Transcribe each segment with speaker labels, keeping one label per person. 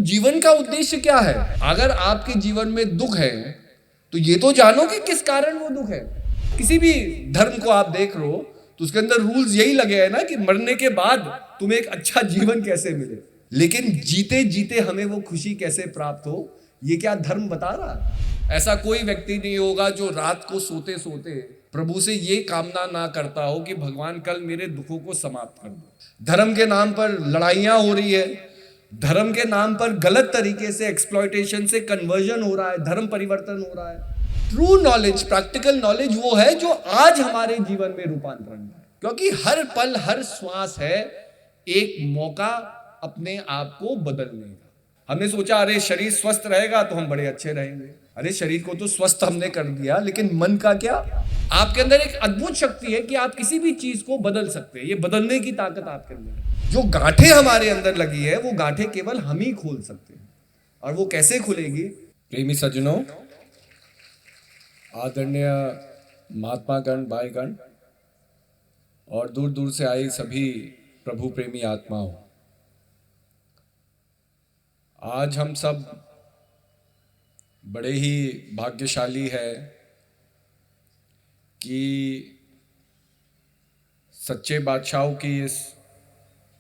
Speaker 1: जीवन का उद्देश्य क्या है? अगर आपके जीवन में दुख है तो ये तो जानो कि किस कारण वो दुख है। किसी भी धर्म को आप देख लो तो उसके अंदर रूल्स यही लगे हैं ना कि मरने के बाद तुम्हें एक अच्छा जीवन कैसे मिले, लेकिन जीते जीते हमें वो खुशी कैसे प्राप्त हो, ये क्या धर्म बता रहा है? ऐसा कोई व्यक्ति नहीं होगा जो रात को सोते सोते प्रभु से ये कामना ना करता हो कि भगवान कल मेरे दुखों को समाप्त कर दो। धर्म के नाम पर लड़ाइयां हो रही है, धर्म के नाम पर गलत तरीके से एक्सप्लॉयटेशन से कन्वर्जन हो रहा है, धर्म परिवर्तन हो रहा है। ट्रू नॉलेज, प्रैक्टिकल नॉलेज वो है जो आज हमारे जीवन में रूपांतरण है, क्योंकि हर पल हर श्वास है एक मौका अपने आप को बदलने का। हमने सोचा अरे शरीर स्वस्थ रहेगा तो हम बड़े अच्छे रहेंगे। अरे शरीर को तो स्वस्थ हमने कर दिया, लेकिन मन का क्या? आपके अंदर एक अद्भुत शक्ति है कि आप किसी भी चीज को बदल सकते हैं। ये बदलने की ताकत आपके अंदर है। जो गांठें हमारे अंदर लगी है वो गांठें केवल हम ही खोल सकते हैं। और वो कैसे खुलेगी? प्रेमी सज्जनों, आदरणीय महात्मा गण, भाईगण और दूर दूर से आई सभी प्रभु प्रेमी आत्माओं, आज हम सब बड़े ही भाग्यशाली है कि सच्चे बादशाहों की इस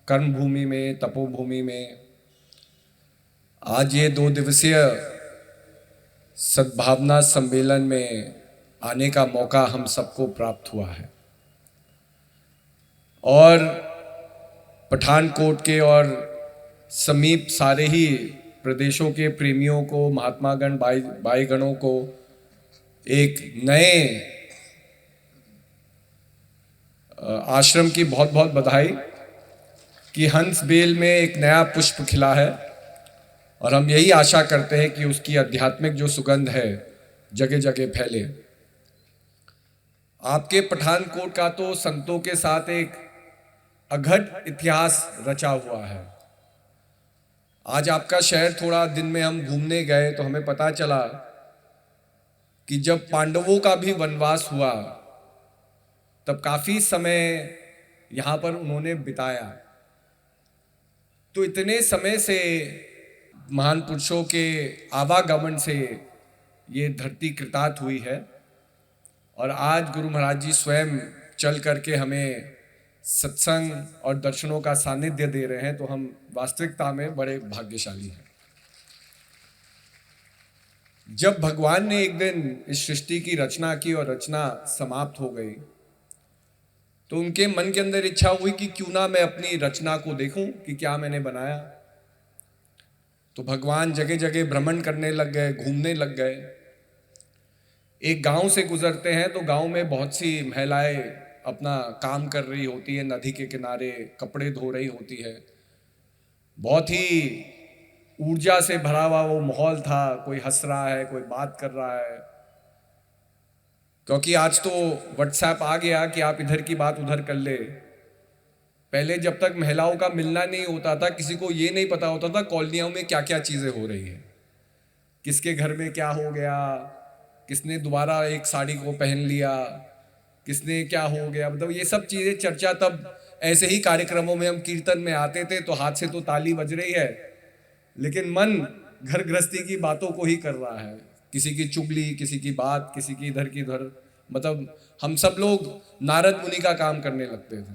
Speaker 1: कर्म भूमि में, तपोभूमि में आज ये 2 दिवसीय सद्भावना सम्मेलन में आने का मौका हम सबको प्राप्त हुआ है। और पठानकोट के और समीप सारे ही प्रदेशों के प्रेमियों को, महात्मागण, भाईगणों को एक नए आश्रम की बहुत बहुत बधाई कि हंस बेल में एक नया पुष्प खिला है। और हम यही आशा करते हैं कि उसकी आध्यात्मिक जो सुगंध है जगह जगह फैले। आपके पठानकोट का तो संतों के साथ एक अघट इतिहास रचा हुआ है। आज आपका शहर थोड़ा दिन में हम घूमने गए तो हमें पता चला कि जब पांडवों का भी वनवास हुआ तब काफी समय यहां पर उन्होंने बिताया। तो इतने समय से महान पुरुषों के आवागमन से ये धरती कृतार्थ हुई है। और आज गुरु महाराज जी स्वयं चल करके हमें सत्संग और दर्शनों का सानिध्य दे रहे हैं, तो हम वास्तविकता में बड़े भाग्यशाली हैं। जब भगवान ने एक दिन इस सृष्टि की रचना की और रचना समाप्त हो गई तो उनके मन के अंदर इच्छा हुई कि क्यों ना मैं अपनी रचना को देखूं कि क्या मैंने बनाया। तो भगवान जगह जगह भ्रमण करने लग गए, घूमने लग गए। एक गांव से गुजरते हैं तो गांव में बहुत सी महिलाएं अपना काम कर रही होती है, नदी के किनारे कपड़े धो रही होती है। बहुत ही ऊर्जा से भरा हुआ वो माहौल था। कोई हंस रहा है, कोई बात कर रहा है, क्योंकि आज तो व्हाट्सएप आ गया कि आप इधर की बात उधर कर ले। पहले जब तक महिलाओं का मिलना नहीं होता था, किसी को ये नहीं पता होता था कॉलोनियों में क्या क्या चीजें हो रही है, किसके घर में क्या हो गया, किसने दोबारा एक साड़ी को पहन लिया, किसने क्या हो गया। मतलब ये सब चीजें चर्चा तब ऐसे ही कार्यक्रमों में हम कीर्तन में आते थे तो हाथ से तो ताली बज रही है, लेकिन मन घर गृहस्थी की बातों को ही कर रहा है। किसी की चुगली, किसी की बात, किसी की इधर की उधर। मतलब हम सब लोग नारद मुनि का काम करने लगते थे,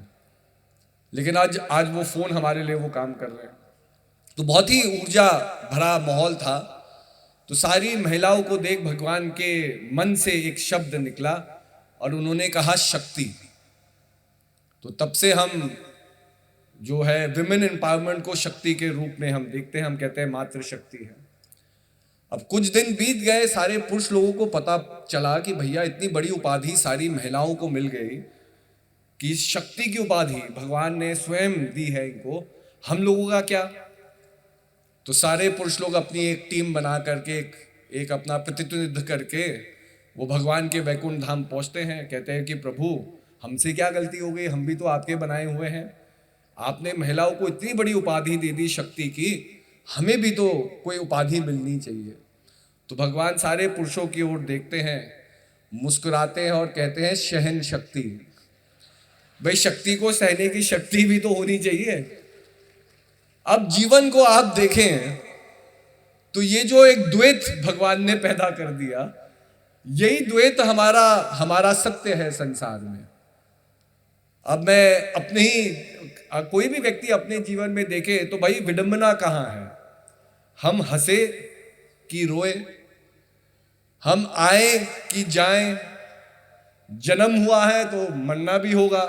Speaker 1: लेकिन आज वो फोन हमारे लिए वो काम कर रहे हैं। तो बहुत ही ऊर्जा भरा माहौल था। तो सारी महिलाओं को देख भगवान के मन से एक शब्द निकला और उन्होंने कहा शक्ति। तो तब से हम जो है विमेन एम्पावरमेंट को शक्ति के रूप में हम देखते हैं। हम कहते हैं मातृ शक्ति है। अब कुछ दिन बीत गए, सारे पुरुष लोगों को पता चला कि भैया इतनी बड़ी उपाधि सारी महिलाओं को मिल गई कि शक्ति की उपाधि भगवान ने स्वयं दी है इनको, हम लोगों का क्या? तो सारे पुरुष लोग अपनी एक टीम बना करके एक अपना प्रतिनिधित्व करके वो भगवान के वैकुंठ धाम पहुंचते हैं। कहते हैं कि प्रभु हमसे क्या गलती हो गई, हम भी तो आपके बनाए हुए हैं। आपने महिलाओं को इतनी बड़ी उपाधि दे दी शक्ति की, हमें भी तो कोई उपाधि मिलनी चाहिए। तो भगवान सारे पुरुषों की ओर देखते हैं, मुस्कुराते हैं और कहते हैं सहन शक्ति। भाई शक्ति को सहने की शक्ति भी तो होनी चाहिए। अब जीवन को आप देखें तो ये जो एक द्वैत भगवान ने पैदा कर दिया, यही द्वैत हमारा हमारा सत्य है संसार में। अब मैं अपने ही कोई भी व्यक्ति अपने जीवन में देखे तो भाई विडंबना कहाँ है? हम हंसे कि रोए, हम आए कि जाएं, जन्म हुआ है तो मरना भी होगा।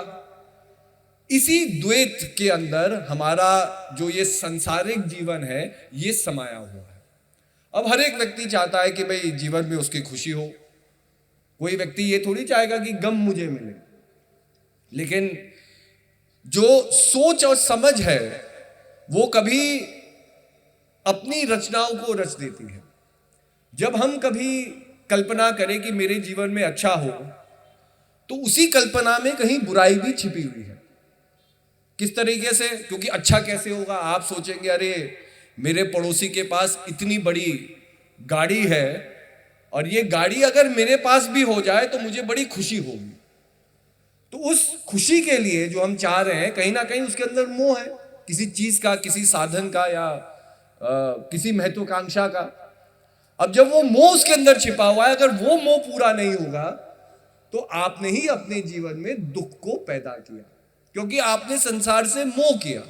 Speaker 1: इसी द्वैत के अंदर हमारा जो ये सांसारिक जीवन है ये समाया हुआ है। अब हर एक व्यक्ति चाहता है कि भाई जीवन में उसकी खुशी हो। कोई व्यक्ति ये थोड़ी चाहेगा कि गम मुझे मिले। लेकिन जो सोच और समझ है वो कभी अपनी रचनाओं को रच देती है। जब हम कभी कल्पना करें कि मेरे जीवन में अच्छा हो, तो उसी कल्पना में कहीं बुराई भी छिपी हुई है। किस तरीके से? क्योंकि अच्छा कैसे होगा? आप सोचेंगे अरे मेरे पड़ोसी के पास इतनी बड़ी गाड़ी है और ये गाड़ी अगर मेरे पास भी हो जाए तो मुझे बड़ी खुशी होगी। तो उस खुशी के लिए जो हम चाह रहे हैं, कहीं ना कहीं उसके अंदर मोह है, किसी चीज का, किसी साधन का, या किसी महत्वाकांक्षा का। अब जब वो मोह उसके अंदर छिपा हुआ है, अगर वो मोह पूरा नहीं होगा तो आपने ही अपने जीवन में दुख को पैदा किया, क्योंकि आपने संसार से मोह किया।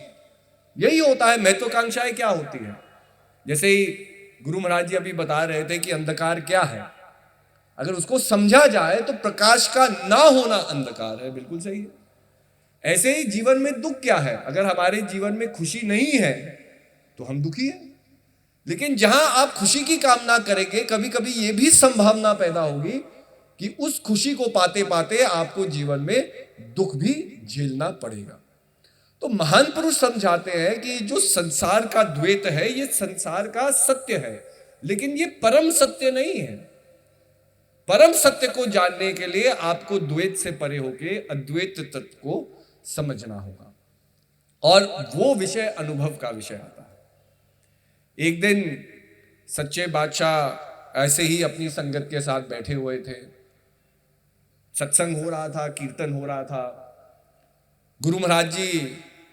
Speaker 1: यही होता है। महत्वाकांक्षाएं क्या होती है? जैसे ही गुरु महाराज जी अभी बता रहे थे कि अंधकार क्या है, अगर उसको समझा जाए तो प्रकाश का ना होना अंधकार है। बिल्कुल सही है। ऐसे ही जीवन में दुख क्या है? अगर हमारे जीवन में खुशी नहीं है तो हम दुखी हैं। लेकिन जहां आप खुशी की कामना करेंगे, कभी कभी यह भी संभावना पैदा होगी कि उस खुशी को पाते पाते आपको जीवन में दुख भी झेलना पड़ेगा। तो महान पुरुष समझाते हैं कि जो संसार का द्वैत है ये संसार का सत्य है, लेकिन ये परम सत्य नहीं है। परम सत्य को जानने के लिए आपको द्वैत से परे होके अद्वैत तत्व को समझना होगा, और वो विषय अनुभव का विषय आता है। एक दिन सच्चे बादशाह ऐसे ही अपनी संगत के साथ बैठे हुए थे। सत्संग हो रहा था, कीर्तन हो रहा था। गुरु महाराज जी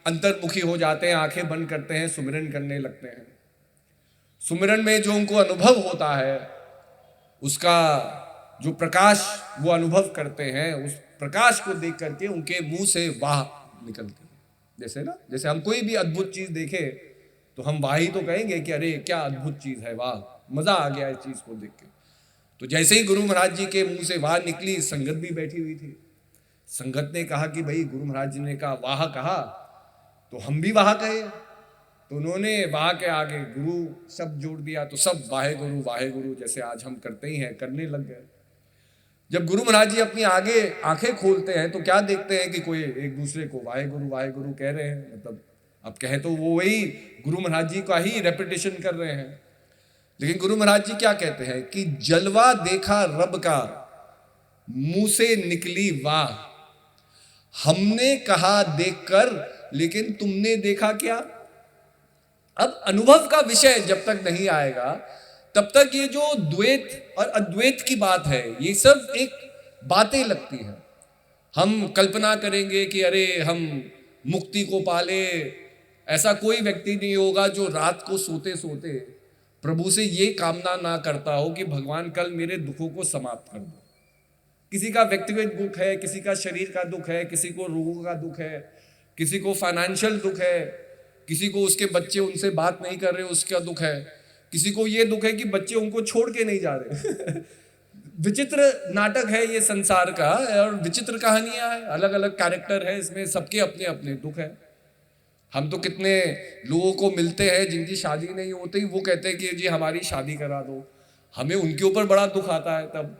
Speaker 1: अंतर्मुखी हो जाते हैं, आंखें बंद करते हैं, सुमिरन करने लगते हैं। सुमिरन में जो उनको अनुभव होता है, उसका जो प्रकाश वो अनुभव करते हैं, उस प्रकाश को देख करके उनके मुंह से वाह निकलती है। जैसे हम कोई भी अद्भुत चीज देखे तो हम वाह ही तो कहेंगे कि अरे क्या अद्भुत चीज है, वाह, मजा आ गया इस चीज को देख के। तो जैसे ही गुरु महाराज जी के मुंह से वाह निकली, संगत भी बैठी हुई थी। संगत ने कहा कि भाई गुरु महाराज जी ने कहा वाह कहा तो हम भी वाह कहे। तो उन्होंने वाह के आगे गुरु शब्द जोड़ दिया, तो सब वाहे गुरु जैसे आज हम करते ही हैं करने लग गए। जब गुरु महाराज जी अपनी आगे आंखें खोलते हैं तो क्या देखते हैं कि कोई एक दूसरे को वाहे गुरु कह रहे हैं। मतलब अब कहें तो वो वही गुरु महाराज जी का ही रेपिटेशन कर रहे हैं। लेकिन गुरु महाराज जी क्या कहते हैं कि जलवा देखा रब का, मुंह से निकली वाह, हमने कहा देखकर लेकिन तुमने देखा क्या। अब अनुभव का विषय जब तक नहीं आएगा तब तक ये जो द्वैत और अद्वैत की बात है ये सब एक बातें लगती हैं। हम कल्पना करेंगे कि अरे हम मुक्ति को पाले। ऐसा कोई व्यक्ति नहीं होगा जो रात को सोते सोते प्रभु से ये कामना ना करता हो कि भगवान कल मेरे दुखों को समाप्त कर दो। किसी का व्यक्तिगत दुख है, किसी का शरीर का दुख है, किसी को रोगों का दुख है, किसी को फाइनेंशियल दुख है, किसी को उसके बच्चे उनसे बात नहीं कर रहे उसका दुख है, किसी को ये दुख है कि बच्चे उनको छोड़ के नहीं जा रहे। विचित्र नाटक है ये संसार का, और विचित्र कहानियां हैं, अलग अलग कैरेक्टर है इसमें, सबके अपने अपने दुख है। हम तो कितने लोगों को मिलते हैं जिनकी शादी नहीं होती, वो कहते हैं कि जी हमारी शादी करा दो। हमें उनके ऊपर बड़ा दुख आता है तब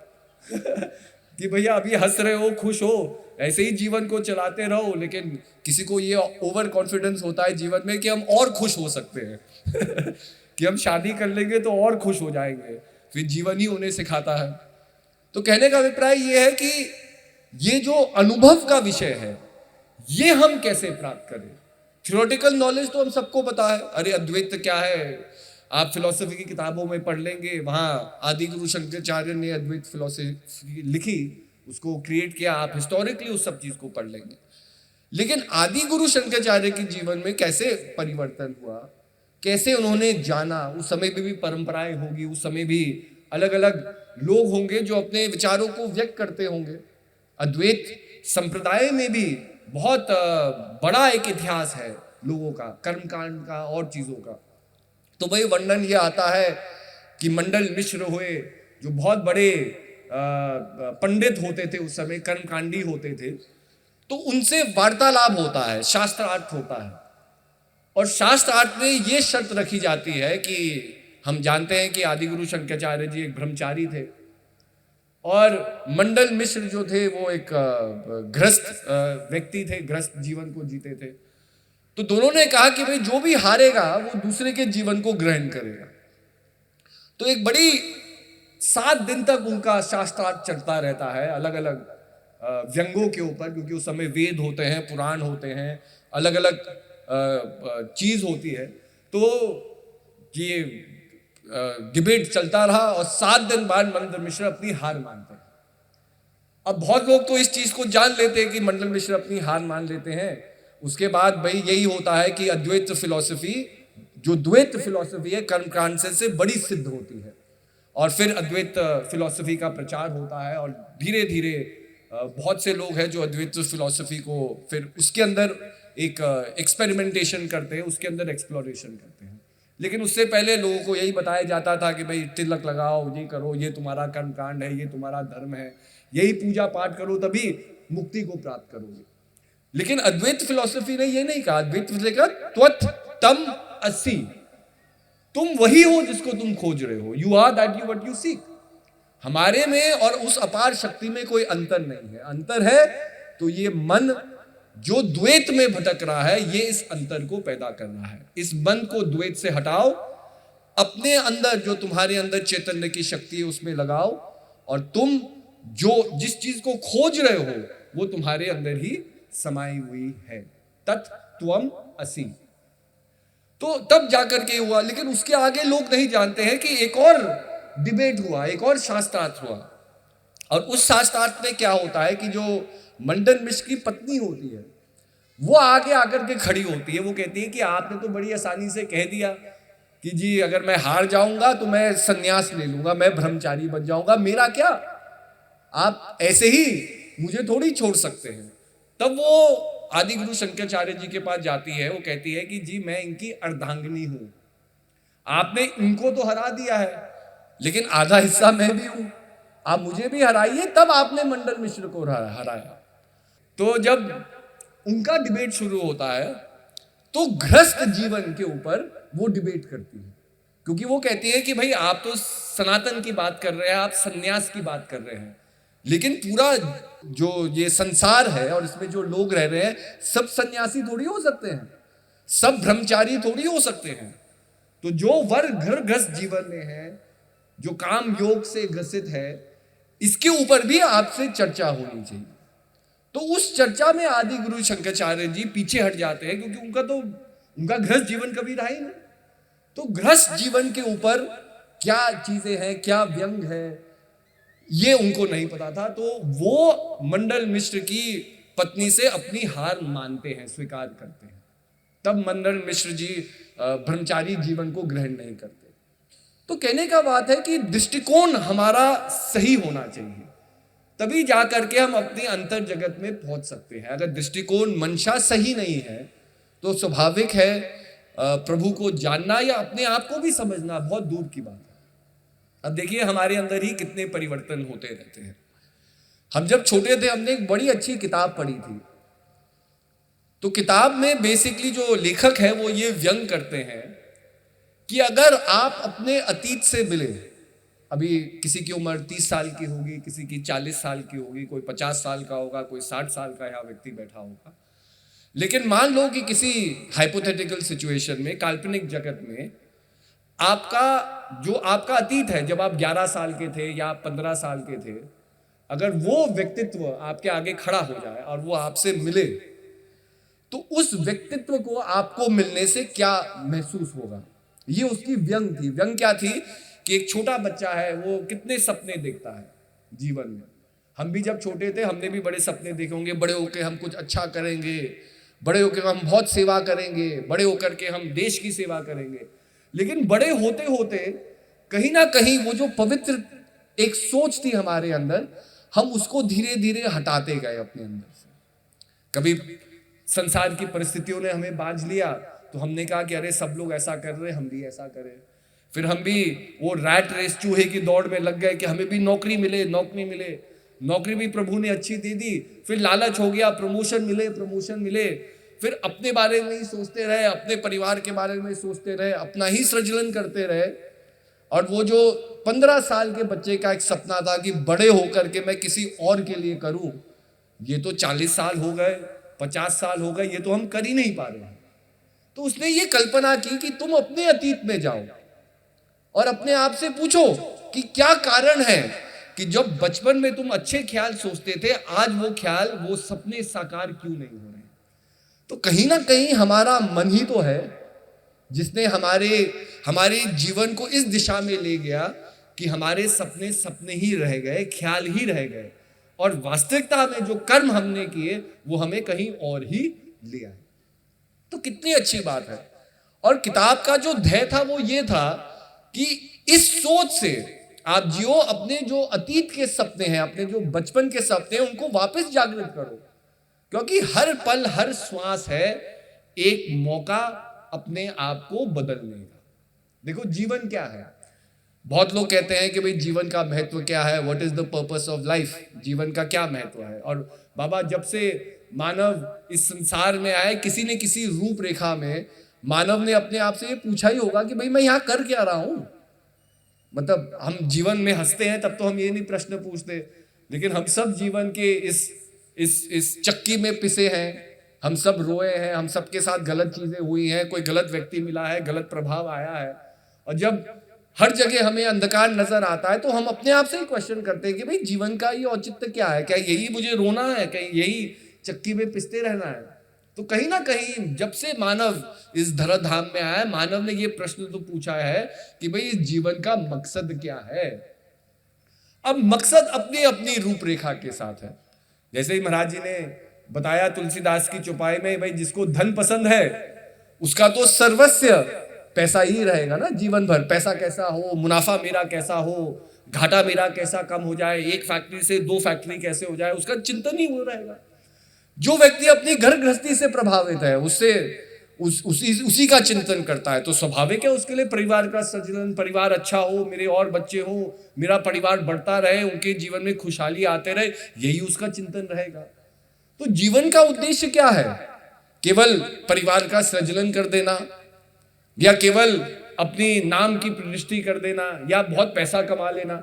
Speaker 1: कि भैया अभी हंस रहे हो, खुश हो, ऐसे ही जीवन को चलाते रहो। लेकिन किसी को ये ओवर कॉन्फिडेंस होता है जीवन में कि हम और खुश हो सकते हैं कि हम शादी कर लेंगे तो और खुश हो जाएंगे, फिर जीवन ही उन्हें सिखाता है। तो कहने का अभिप्राय ये है कि ये जो अनुभव का विषय है ये हम कैसे प्राप्त करें। थ्योरेटिकल नॉलेज तो हम सबको पता है, अरे अद्वैत क्या है, आप फिलॉसफी की किताबों में पढ़ लेंगे, वहां आदि गुरु शंकराचार्य ने अद्वैत फिलॉसफी लिखी, उसको क्रिएट किया, आप हिस्टोरिकली उस सब चीज को पढ़ लेंगे। लेकिन आदि गुरु शंकराचार्य के जीवन में कैसे परिवर्तन हुआ, कैसे उन्होंने जाना। उस समय भी परंपराएं होगी, उस समय भी अलग अलग लोग होंगे जो अपने विचारों को व्यक्त करते होंगे। अद्वैत संप्रदाय में भी बहुत बड़ा एक इतिहास है लोगों का, कर्मकांड का और चीजों का। तो भाई वर्णन ये आता है कि मंडल मिश्र हुए, जो बहुत बड़े पंडित होते थे उस समय, कर्मकांडी होते थे, तो उनसे वार्तालाप होता है, शास्त्रार्थ होता है। और शास्त्रार्थ में ये शर्त रखी जाती है कि हम जानते हैं कि आदिगुरु शंकराचार्य जी एक ब्रह्मचारी थे और मंडल मिश्र जो थे वो एक गृहस्थ व्यक्ति थे, गृहस्थ जीवन को जीते थे। तो दोनों ने कहा कि भाई जो भी हारेगा वो दूसरे के जीवन को ग्रहण करेगा। तो एक बड़ी 7 दिन तक उनका शास्त्रार्थ चलता रहता है, अलग अलग व्यंगों के ऊपर, क्योंकि उस समय वेद होते हैं, पुराण होते हैं, अलग अलग चीज होती है। तो ये डिबेट चलता रहा और 7 दिन बाद मंडल मिश्र अपनी हार मानते हैं। अब बहुत लोग तो इस चीज को जान लेते हैं कि मंडल मिश्र अपनी हार मान लेते हैं। उसके बाद भाई यही होता है कि अद्वैत फिलॉसफी, जो द्वैत फिलॉसफी है, कर्मकांड से बड़ी सिद्ध होती है और फिर अद्वैत फिलॉसफी का प्रचार होता है और धीरे धीरे बहुत से लोग हैं जो अद्वैत फिलॉसफी को फिर उसके अंदर एक एक्सपेरिमेंटेशन करते हैं, उसके अंदर एक्सप्लोरेशन करते हैं। लेकिन उससे पहले लोगों को यही बताया जाता था कि भाई तिलक लगाओ, ये करो, ये तुम्हारा कर्मकांड है, ये तुम्हारा धर्म है, यही पूजा पाठ करो तभी मुक्ति को प्राप्त करोगे। लेकिन अद्वैत फिलॉसफी ने ये नहीं कहा। अद्वैत फिलॉसफी का त्वत् तम असि, तुम वही हो जिसको तुम खोज रहे हो। You are that you what you seek. हमारे में और उस अपार शक्ति में कोई अंतर नहीं है। अंतर है तो ये मन जो द्वैत में भटक रहा है, ये इस अंतर को पैदा कर रहा है। इस मन को द्वैत से हटाओ, अपने अंदर जो तुम्हारे अंदर चैतन्य की शक्ति है उसमें लगाओ, और तुम जो जिस चीज को खोज रहे हो वो तुम्हारे अंदर ही समाई हुई है। तत्त्वम असि। तो तब जाकर के हुआ। लेकिन उसके आगे लोग नहीं जानते हैं कि एक और डिबेट हुआ, एक और शास्त्रार्थ हुआ। और उस शास्त्रार्थ में क्या होता है कि जो मंडन मिश्र की पत्नी होती है वो आगे आकर के खड़ी होती है। वो कहती है कि आपने तो बड़ी आसानी से कह दिया कि जी अगर मैं हार जाऊंगा तो मैं संन्यास ले लूंगा, मैं ब्रह्मचारी बन जाऊंगा, मेरा क्या, आप ऐसे ही मुझे थोड़ी छोड़ सकते हैं। तब वो आदिगुरु शंकराचार्य जी के पास जाती है। वो कहती है कि जी मैं इनकी अर्धांगिनी हूं, आपने इनको तो हरा दिया है लेकिन आधा हिस्सा मैं भी हूं, आप मुझे भी हराइए, तब आपने मंडल मिश्र को हराया। तो जब उनका डिबेट शुरू होता है तो गृहस्थ जीवन के ऊपर वो डिबेट करती है, क्योंकि वो कहती है कि भाई आप तो सनातन की बात कर रहे हैं, आप सन्यास की बात कर रहे हैं, लेकिन पूरा जो ये संसार है और इसमें जो लोग रह रहे हैं सब सन्यासी थोड़ी हो सकते हैं, सब ब्रह्मचारी थोड़ी हो सकते हैं। तो जो वर्ग घर गृहस्थ जीवन में है, जो काम योग से ग्रसित है, इसके ऊपर भी आपसे चर्चा होनी चाहिए। तो उस चर्चा में आदि गुरु शंकराचार्य जी पीछे हट जाते हैं, क्योंकि उनका गृहस्थ जीवन कभी रहा ही नहीं। तो गृहस्थ जीवन के ऊपर क्या चीजें हैं, क्या व्यंग है, ये उनको नहीं पता था। तो वो मंडल मिश्र की पत्नी से अपनी हार मानते हैं, स्वीकार करते हैं। तब मंडल मिश्र जी ब्रह्मचारी जीवन को ग्रहण नहीं करते। तो कहने का बात है कि दृष्टिकोण हमारा सही होना चाहिए, तभी जाकर के हम अपनी अंतर जगत में पहुंच सकते हैं। अगर दृष्टिकोण मंशा सही नहीं है तो स्वाभाविक है प्रभु को जानना या अपने आप को भी समझना बहुत दूर की बात है। अब देखिए हमारे अंदर ही कितने परिवर्तन होते रहते हैं। हम जब छोटे थे हमने एक बड़ी अच्छी किताब पढ़ी थी। तो किताब में बेसिकली जो लेखक है वो ये व्यंग करते हैं कि अगर आप अपने अतीत से मिले, अभी किसी की उम्र 30 साल की होगी, किसी की 40 साल की होगी, कोई 50 साल का होगा, कोई 60 साल का यहाँ व्यक्ति बैठा होगा, लेकिन मान लो कि किसी हाइपोथेटिकल सिचुएशन में, काल्पनिक जगत में, आपका अतीत है, जब आप 11 साल के थे या 15 साल के थे, अगर वो व्यक्तित्व आपके आगे खड़ा हो जाए और वो आपसे मिले, तो उस व्यक्तित्व को आपको मिलने से क्या महसूस होगा। ये उसकी व्यंग थी। व्यंग क्या थी कि एक छोटा बच्चा है, वो कितने सपने देखता है जीवन में। हम भी जब छोटे थे हमने भी बड़े सपने देखे होंगे, बड़े होके हम कुछ अच्छा करेंगे, बड़े होकर हम बहुत सेवा करेंगे, बड़े होकर के हम देश की सेवा करेंगे। लेकिन बड़े होते होते कहीं ना कहीं वो जो पवित्र एक सोच थी हमारे अंदर, हम उसको धीरे धीरे हटाते गए अपने अंदर से। कभी संसार की परिस्थितियों ने हमें बांध लिया, तो हमने कहा कि अरे सब लोग ऐसा कर रहे हैं, हम भी ऐसा करें। फिर हम भी वो रैट रेस, चूहे की दौड़ में लग गए कि हमें भी नौकरी मिले, नौकरी मिले। नौकरी भी प्रभु ने अच्छी दे दी, फिर लालच हो गया, प्रमोशन मिले, प्रमोशन मिले। फिर अपने बारे में ही सोचते रहे, अपने परिवार के बारे में सोचते रहे, अपना ही सृजन करते रहे। और वो जो 15 साल के बच्चे का एक सपना था कि बड़े होकर के मैं किसी और के लिए करूं, ये तो 40 साल हो गए, 50 साल हो गए, ये तो हम कर ही नहीं पा रहे हैं। तो उसने ये कल्पना की कि तुम अपने अतीत में जाओ और अपने आप से पूछो कि क्या कारण है कि जब बचपन में तुम अच्छे ख्याल सोचते थे, आज वो ख्याल, वो सपने साकार क्यों नहीं हो रहे। तो कहीं ना कहीं हमारा मन ही तो है जिसने हमारे जीवन को इस दिशा में ले गया कि हमारे सपने सपने ही रह गए, ख्याल ही रह गए, और वास्तविकता में जो कर्म हमने किए वो हमें कहीं और ही ले आए। तो कितनी अच्छी बात है। और किताब का जो ध्येय था वो ये था कि इस सोच से आप जियो, अपने जो अतीत के सपने हैं, अपने जो बचपन के सपने हैं, उनको वापस जागृत करो, क्योंकि हर पल, हर श्वास है एक मौका अपने आप को बदलने का। देखो जीवन क्या है, बहुत लोग कहते हैं कि भाई जीवन का महत्व क्या है, what is the purpose of life, जीवन का क्या महत्व है। और बाबा, जब से मानव इस संसार में आए, किसी न किसी रूपरेखा में मानव ने अपने आप से ये पूछा ही होगा कि भाई मैं यहाँ कर क्या रहा हूं। मतलब हम जीवन में हंसते हैं तब तो हम ये नहीं प्रश्न पूछते, लेकिन हम सब जीवन के इस चक्की में पिसे हैं, हम सब रोए हैं, हम सबके साथ गलत चीजें हुई हैं, कोई गलत व्यक्ति मिला है, गलत प्रभाव आया है। और जब हर जगह हमें अंधकार नजर आता है तो हम अपने आप से ही क्वेश्चन करते हैं कि भाई जीवन का ये औचित्य क्या है, क्या यही मुझे रोना है, क्या यही चक्की में पिसते रहना है। तो कहीं ना कहीं जब से मानव इस धराधाम में आया, मानव ने ये प्रश्न तो पूछा है कि भाई इस जीवन का मकसद क्या है। अब मकसद अपनी अपनी रूपरेखा के साथ है। जैसे ही महाराज जी ने बताया तुलसीदास की चौपाई में, भाई जिसको धन पसंद है उसका तो सर्वस्व पैसा ही रहेगा ना जीवन भर। पैसा कैसा हो, मुनाफा मेरा कैसा हो, घाटा मेरा कैसा कम हो जाए, एक फैक्ट्री से 2 फैक्ट्री कैसे हो जाए, उसका चिंतन ही हो रहेगा। जो व्यक्ति अपनी घर गृहस्थी से प्रभावित है, उससे उसी का चिंतन करता है, तो स्वाभाविक है उसके लिए परिवार का सृजन, परिवार अच्छा हो, मेरे और बच्चे हो, मेरा परिवार बढ़ता रहे, उनके जीवन में खुशहाली आते रहे, यही उसका चिंतन रहेगा। तो जीवन का उद्देश्य क्या है? केवल परिवार का सृजन कर देना, या केवल अपनी नाम की प्रतिष्ठा कर देना, या बहुत पैसा कमा लेना,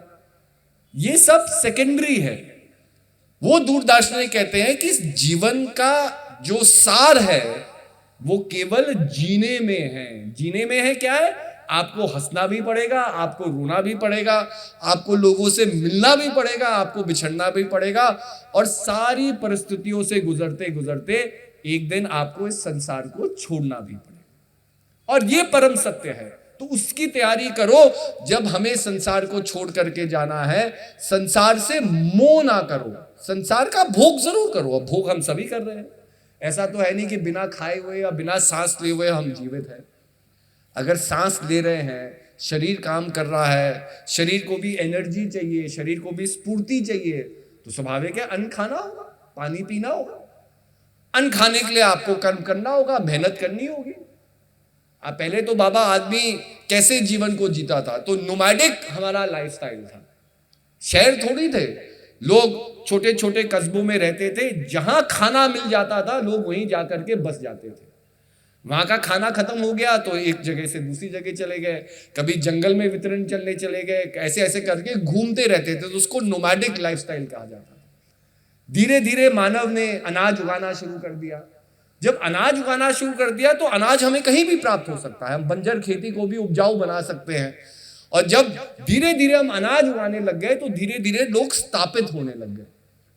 Speaker 1: ये सब सेकेंडरी है। वो दूरदर्शी कहते हैं कि जीवन का जो सार है वो केवल जीने में है। जीने में है क्या है? आपको हंसना भी पड़ेगा, आपको रोना भी पड़ेगा, आपको लोगों से मिलना भी पड़ेगा, आपको बिछड़ना भी पड़ेगा, और सारी परिस्थितियों से गुजरते गुजरते एक दिन आपको इस संसार को छोड़ना भी पड़ेगा। और ये परम सत्य है। तो उसकी तैयारी करो। जब हमें संसार को छोड़ करके जाना है, संसार से मोह ना करो, संसार का भोग जरूर करो। अब भोग हम सभी कर रहे हैं, ऐसा तो है नहीं कि बिना खाए हुए या बिना सांस लिए हुए हम जीवित हैं। अगर सांस ले रहे हैं, शरीर काम कर रहा है, शरीर को भी एनर्जी चाहिए, शरीर को भी स्फूर्ति चाहिए, तो स्वाभाविक है अन्न खाना होगा, पानी पीना होगा। अन्न खाने के लिए आपको कर्म करना होगा, मेहनत करनी होगी। पहले तो बाबा आदमी कैसे जीवन को जीता था? तो नोमैडिक हमारा लाइफस्टाइल था। शहर थोड़ी थे, लोग छोटे छोटे कस्बों में रहते थे, जहां खाना मिल जाता था लोग वहीं जाकर के बस जाते थे। वहां का खाना खत्म हो गया तो एक जगह से दूसरी जगह चले गए, कभी जंगल में वितरण चलने चले गए, ऐसे ऐसे करके घूमते रहते थे। तो उसको नोमैडिक लाइफस्टाइल कहा जाता था। धीरे धीरे मानव ने अनाज उगाना शुरू कर दिया। जब अनाज उगाना शुरू कर दिया तो अनाज हमें कहीं भी प्राप्त हो सकता है, हम बंजर खेती को भी उपजाऊ बना सकते हैं। और जब धीरे धीरे हम अनाज उगाने लग गए तो धीरे धीरे लोग स्थापित होने लग गए।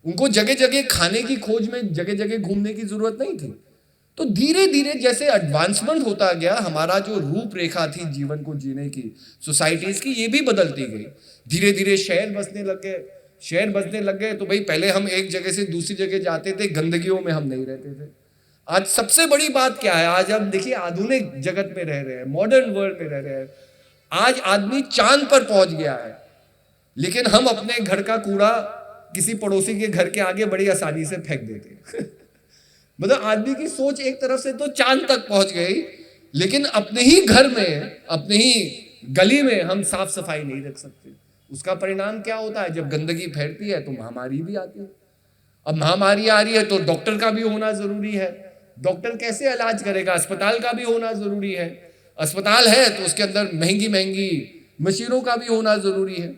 Speaker 1: उनको जगह जगह खाने की खोज में जगह जगह घूमने की जरूरत नहीं थी। तो धीरे धीरे जैसे एडवांसमेंट होता गया, हमारा जो रूपरेखा थी जीवन को जीने की, सोसाइटीज की, ये भी बदलती गई। धीरे धीरे शहर बसने लग गए। शहर बसने लग गए तो भाई पहले हम एक जगह से दूसरी जगह जाते थे, गंदगियों में हम नहीं रहते थे। आज सबसे बड़ी बात क्या है, आज हम देखिए आधुनिक जगत में रह रहे हैं, मॉडर्न वर्ल्ड में रह रहे हैं। आज आदमी चांद पर पहुंच गया है, लेकिन हम अपने घर का कूड़ा किसी पड़ोसी के घर के आगे बड़ी आसानी से फेंक देते हैं। मतलब आदमी की सोच एक तरफ से तो चांद तक पहुंच गई, लेकिन अपने ही घर में, अपने ही गली में हम साफ सफाई नहीं रख सकते। उसका परिणाम क्या होता है, जब गंदगी फैलती है तो महामारी भी आती है। अब महामारी आ रही है तो डॉक्टर का भी होना जरूरी है। डॉक्टर कैसे इलाज करेगा, अस्पताल का भी होना जरूरी है। अस्पताल है तो उसके अंदर महंगी महंगी मशीनों का भी होना जरूरी है।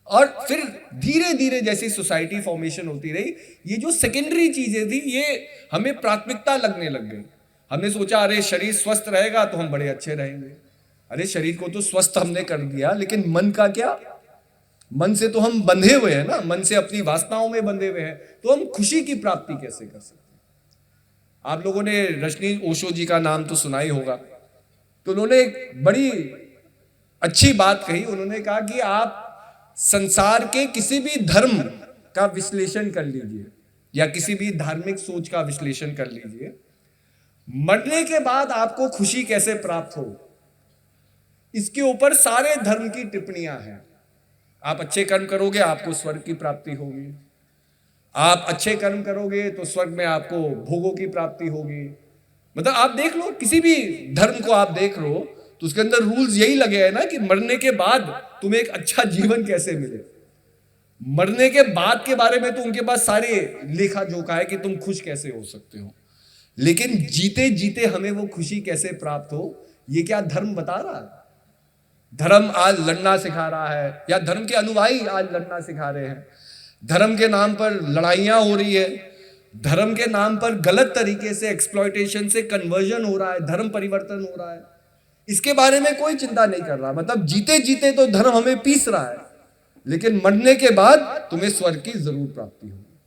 Speaker 1: और फिर धीरे धीरे जैसी सोसाइटी फॉर्मेशन होती रही, ये जो सेकेंडरी चीजें थी ये हमें प्राथमिकता लगने लग गई। हमने सोचा अरे शरीर स्वस्थ रहेगा तो हम बड़े अच्छे रहेंगे। अरे शरीर को तो स्वस्थ हमने कर दिया, लेकिन मन का क्या? मन से तो हम बंधे हुए हैं ना, मन से अपनी वासनाओं में बंधे हुए हैं, तो हम खुशी की प्राप्ति कैसे कर सकते हैं? आप लोगों ने रजनी ओशो जी का नाम तो सुना ही होगा। तो उन्होंने एक बड़ी अच्छी बात कही। उन्होंने कहा कि आप संसार के किसी भी धर्म का विश्लेषण कर लीजिए या किसी भी धार्मिक सोच का विश्लेषण कर लीजिए, मरने के बाद आपको खुशी कैसे प्राप्त हो, इसके ऊपर सारे धर्म की टिप्पणियां हैं। आप अच्छे कर्म करोगे आपको स्वर्ग की प्राप्ति होगी, आप अच्छे कर्म करोगे तो स्वर्ग में आपको भोगों की प्राप्ति होगी। मतलब आप देख लो, किसी भी धर्म को आप देख लो तो उसके अंदर रूल्स यही लगे हैं ना कि मरने के बाद तुम्हें एक अच्छा जीवन कैसे मिले। मरने के बाद के बारे में तो उनके पास सारे लेखा जोखा है कि तुम खुश कैसे हो सकते हो, लेकिन जीते जीते हमें वो खुशी कैसे प्राप्त हो, ये क्या धर्म बता रहा है? धर्म आज लड़ना सिखा रहा है, या धर्म के अनुयायी आज लड़ना सिखा रहे हैं। धर्म के नाम पर लड़ाइयां हो रही है, धर्म के नाम पर गलत तरीके से एक्सप्लॉयटेशन से कन्वर्जन हो रहा है, धर्म परिवर्तन हो रहा है। इसके बारे में कोई चिंता नहीं कर रहा। मतलब जीते जीते तो धर्म हमें पीस रहा है, लेकिन मरने के बाद तुम्हें स्वर्ग की जरूर प्राप्ति होगी।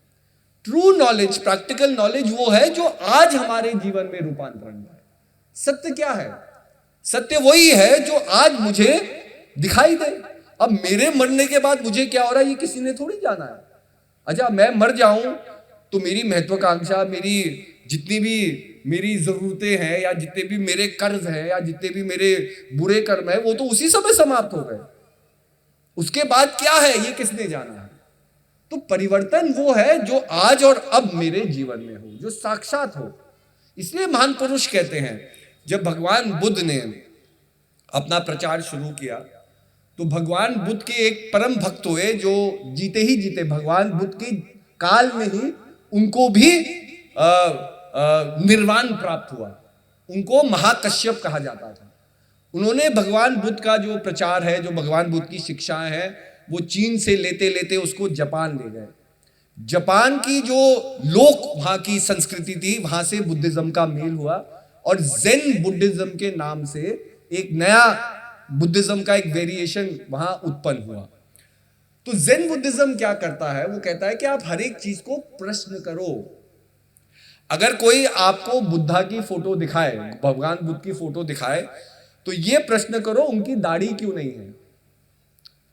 Speaker 1: ट्रू नॉलेज, प्रैक्टिकल नॉलेज वो है जो आज हमारे जीवन में रूपांतरण है। सत्य क्या है? सत्य वही है जो आज मुझे दिखाई दे। अब मेरे मरने के बाद मुझे क्या हो रहा है ये किसी ने थोड़ी जाना है। अच्छा, मैं मर जाऊं तो मेरी महत्वाकांक्षा, मेरी जितनी भी मेरी जरूरतें हैं, या जितने भी मेरे कर्ज हैं, या जितने भी मेरे बुरे कर्म है, वो तो उसी समय समाप्त हो गए। उसके बाद क्या है ये किसने जाना है? तो परिवर्तन वो है जो आज और अब मेरे जीवन में हो, जो साक्षात हो। इसलिए महान पुरुष कहते हैं, जब भगवान बुद्ध ने अपना प्रचार शुरू किया तो भगवान बुद्ध के एक परम भक्त हुए जो जीते ही जीते भगवान बुद्ध के काल में ही उनको भी निर्वाण प्राप्त हुआ। उनको महाकश्यप कहा जाता था। उन्होंने भगवान बुद्ध का जो प्रचार है, जो भगवान बुद्ध की शिक्षाएं हैं, वो चीन से लेते लेते उसको जापान ले गए। जापान की जो लोक वहां की संस्कृति थी, वहां से बुद्धिज्म का मेल हुआ और ज़ेन बुद्धिज्म के नाम से एक नया बुद्धिज्म का एक वेरिएशन वहां उत्पन्न हुआ। तो ज़ेन बुद्धिज्म क्या करता है? वो कहता है कि आप हर एक चीज को प्रश्न करो। अगर कोई आपको बुद्धा की फोटो दिखाए, भगवान बुद्ध की फोटो दिखाए, तो ये प्रश्न करो उनकी दाढ़ी क्यों नहीं है।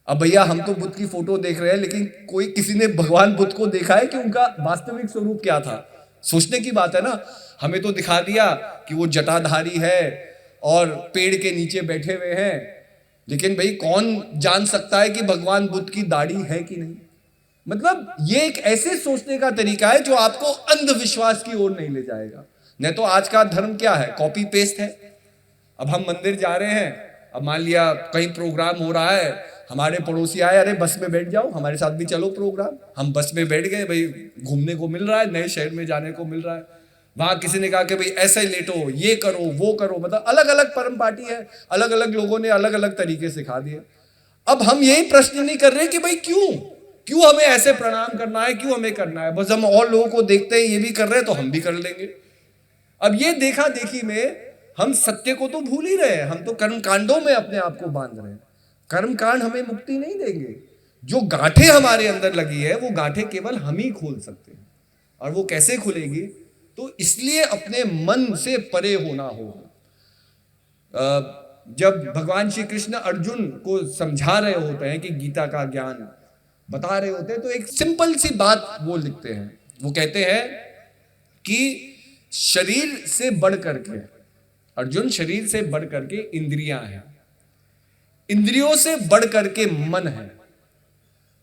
Speaker 1: अब भैया हम तो बुद्ध की फोटो देख रहे हैं, लेकिन कोई किसी ने भगवान बुद्ध को देखा है कि उनका वास्तविक स्वरूप क्या था? सोचने की बात है ना। हमें तो दिखा दिया कि वो जटाधारी है और पेड़ के नीचे बैठे हुए हैं, लेकिन भाई कौन जान सकता है कि भगवान बुद्ध की दाढ़ी है कि नहीं? मतलब ये एक ऐसे सोचने का तरीका है जो आपको अंधविश्वास की ओर नहीं ले जाएगा। नहीं तो आज का धर्म क्या है? कॉपी पेस्ट है। अब हम मंदिर जा रहे हैं, अब मान लिया कहीं प्रोग्राम हो रहा है, हमारे पड़ोसी आए, अरे बस में बैठ जाओ, हमारे साथ भी चलो प्रोग्राम। हम बस में बैठ गए, भाई घूमने को मिल रहा है, नए शहर में जाने को मिल रहा है। वहां किसी ने कहा कि भाई ऐसे लेटो, ये करो, वो करो। मतलब अलग अलग परम पार्टी है, अलग अलग लोगों ने अलग अलग तरीके सिखा दिए। अब हम यही प्रश्न नहीं कर रहे कि भाई क्यों हमें ऐसे प्रणाम करना है, क्यों हमें करना है। बस हम और लोगों को देखते हैं ये भी कर रहे हैं तो हम भी कर लेंगे। अब ये देखा देखी में हम सत्य को तो भूल ही रहे हैं। हम तो कर्म कांडों में अपने आप को बांध रहे हैं। कर्म कांड हमें मुक्ति नहीं देंगे। जो गांठें हमारे अंदर लगी है वो गांठें केवल हम ही खोल सकते हैं। और वो कैसे खुलेगी? तो इसलिए अपने मन से परे होना होगा। जब भगवान श्री कृष्ण अर्जुन को समझा रहे होते हैं कि गीता का ज्ञान बता रहे होते हैं, तो एक सिंपल सी बात वो लिखते हैं। वो कहते हैं कि शरीर से बढ़ करके, अर्जुन, शरीर से बढ़ करके इंद्रियां हैं, इंद्रियों से बढ़ करके मन है,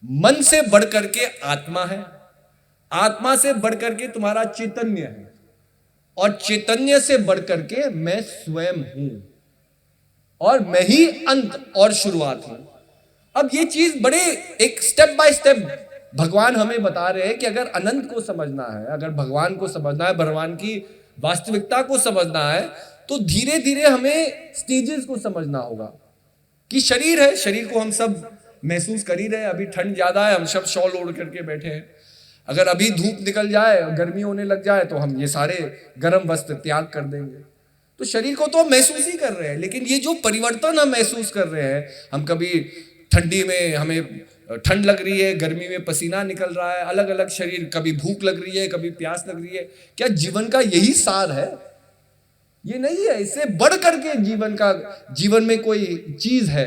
Speaker 1: मन से बढ़ करके आत्मा है, आत्मा से बढ़ करके तुम्हारा चैतन्य है, और चैतन्य से बढ़ करके मैं स्वयं हूं, और मैं ही अंत और शुरुआत हूं। अब ये चीज बड़े एक स्टेप बाय स्टेप भगवान हमें बता रहे हैं कि अगर अनंत को समझना है, अगर भगवान को समझना है, भगवान की वास्तविकता को समझना है, तो धीरे धीरे हमें स्टेजेस को समझना होगा कि शरीर है, शरीर को हम सब महसूस कर ही रहे हैं। अभी ठंड ज्यादा है, हम सब शॉल ओढ़ करके बैठे हैं। अगर अभी धूप निकल जाए, गर्मी होने लग जाए, तो हम ये सारे गर्म वस्त्र त्याग कर देंगे। तो शरीर को तो हम महसूस ही कर रहे हैं, लेकिन ये जो परिवर्तन हम महसूस कर रहे हैं, हम कभी ठंडी में हमें ठंड लग रही है, गर्मी में पसीना निकल रहा है, अलग अलग शरीर, कभी भूख लग रही है, कभी प्यास लग रही है। क्या जीवन का यही सार है? ये नहीं है, इससे बढ़ करके जीवन में कोई चीज है।